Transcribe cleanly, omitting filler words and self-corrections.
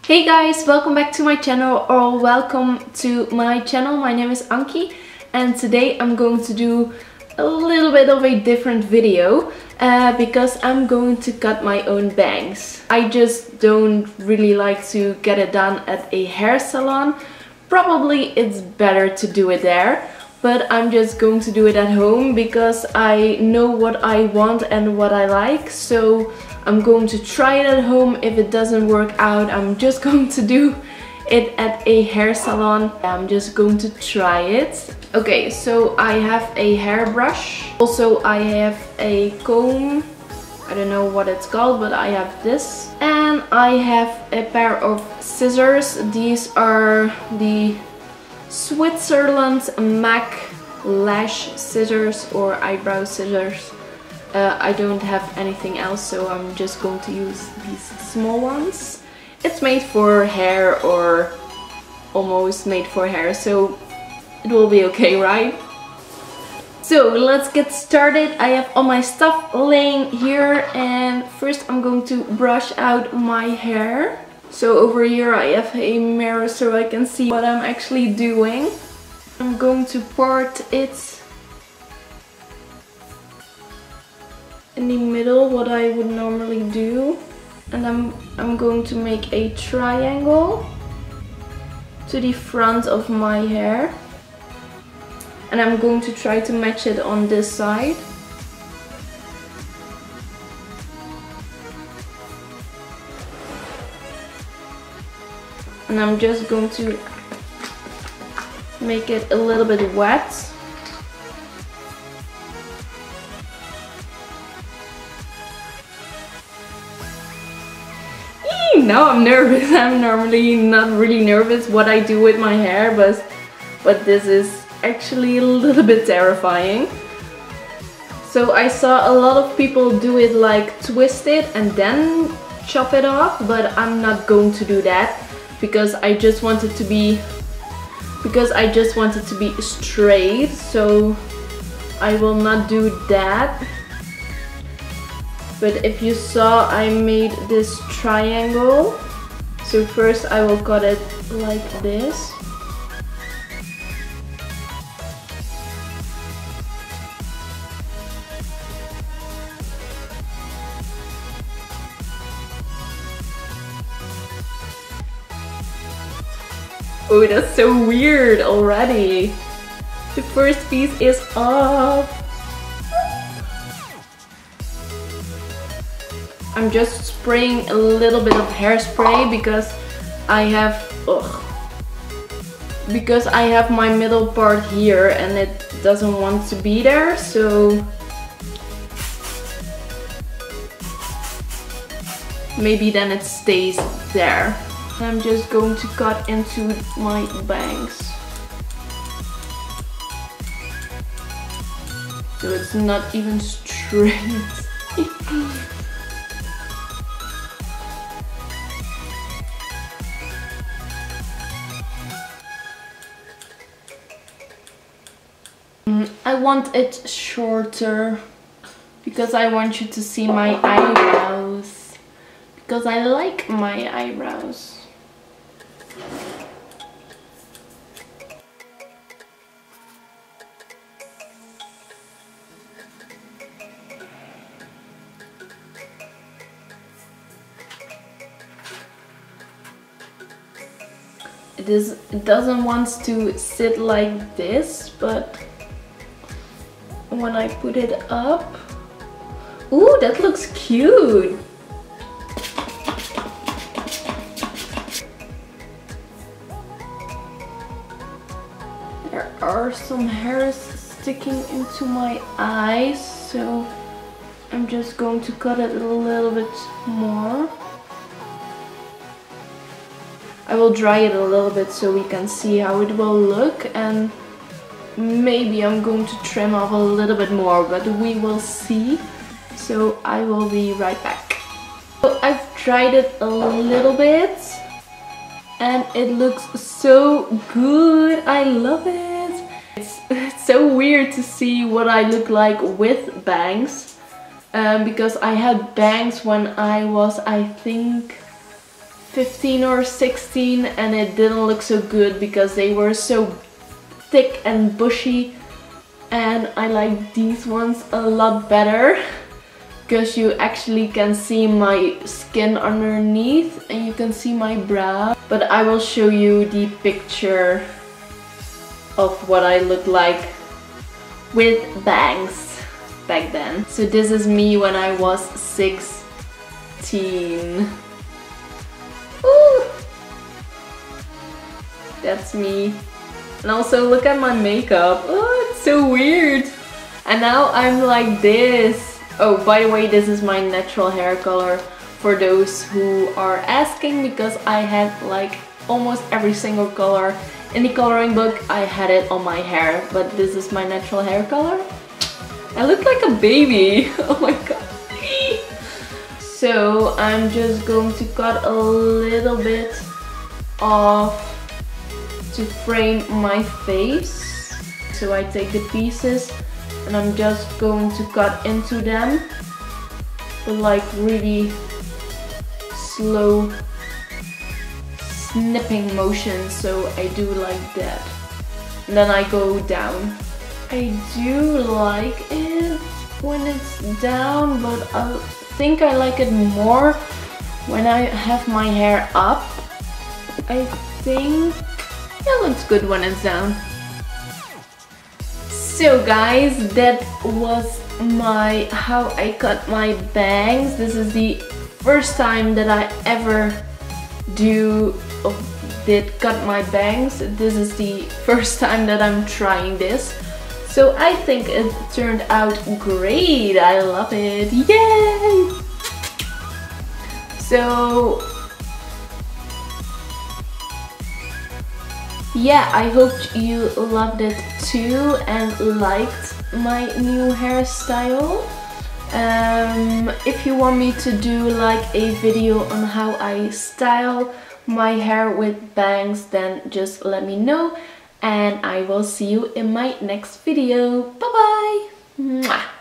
Hey guys, welcome back to my channel, or welcome to my channel. My name is Ankie and today I'm going to do a little bit of a different video because I'm going to cut my own bangs. I just don't really like to get it done at a hair salon. Probably it's better to do it there, but I'm just going to do it at home because I know what I want and what I like. So I'm going to try it at home. If it doesn't work out, I'm just going to do it at a hair salon. I'm just going to try it. Okay, so I have a hairbrush. Also, I have a comb. I don't know what it's called, but I have this. And I have a pair of scissors. These are the Switzerland MAC lash scissors or eyebrow scissors. I don't have anything else, so I'm just going to use these small ones. It's made for hair, or almost made for hair, so it will be okay, right? So let's get started. I have all my stuff laying here, and first I'm going to brush out my hair. So over here I have a mirror so I can see what I'm actually doing. I'm going to part it in the middle, what I would normally do, and I'm going to make a triangle to the front of my hair, and I'm going to try to match it on this side. And I'm just going to make it a little bit wet. Now I'm nervous. I'm normally not really nervous what I do with my hair, but this is actually a little bit terrifying. So I saw a lot of people do it, like twist it and then chop it off, but I'm not going to do that because I just want it to be straight, so I will not do that. But if you saw, I made this triangle. So first I will cut it like this. Oh, that's so weird already. The first piece is off. I'm just spraying a little bit of hairspray because I have my middle part here and it doesn't want to be there, so maybe then it stays there. I'm just going to cut into my bangs, so it's not even straight. I want it shorter because I want you to see my eyebrows, because I like my eyebrows. It doesn't want to sit like this, but when I put it up, ooh, that looks cute. There are some hairs sticking into my eyes, so I'm just going to cut it a little bit more. I will dry it a little bit so we can see how it will look, and maybe I'm going to trim off a little bit more, but we will see. So I will be right back. So I've dried it a little bit and it looks so good. I love it. It's so weird to see what I look like with bangs, because I had bangs when I was, I think, 15 or 16 and it didn't look so good because they were so thick and bushy, and I like these ones a lot better because you actually can see my skin underneath and you can see my brow. But I will show you the picture of what I look like with bangs back then. So this is me when I was 16. Ooh! That's me. And also look at my makeup. Oh, it's so weird. And now I'm like this. Oh, by the way, this is my natural hair color for those who are asking, because I had like almost every single color in the coloring book. I had it on my hair, but this is my natural hair color. I look like a baby. Oh my god. So I'm just going to cut a little bit off to frame my face. So I take the pieces and I'm just going to cut into them, but like really slow snipping motion. So I do like that. And then I go down. I do like it when it's down, but I think I like it more when I have my hair up. I think it looks good when it's down. So guys, that was how I cut my bangs. This is the first time that I ever did cut my bangs. This is the first time that I'm trying this. So I think it turned out great. I love it. Yay! So yeah, I hope you loved it too and liked my new hairstyle. If you want me to do like a video on how I style my hair with bangs, then just let me know and I will see you in my next video. Bye bye! Mwah.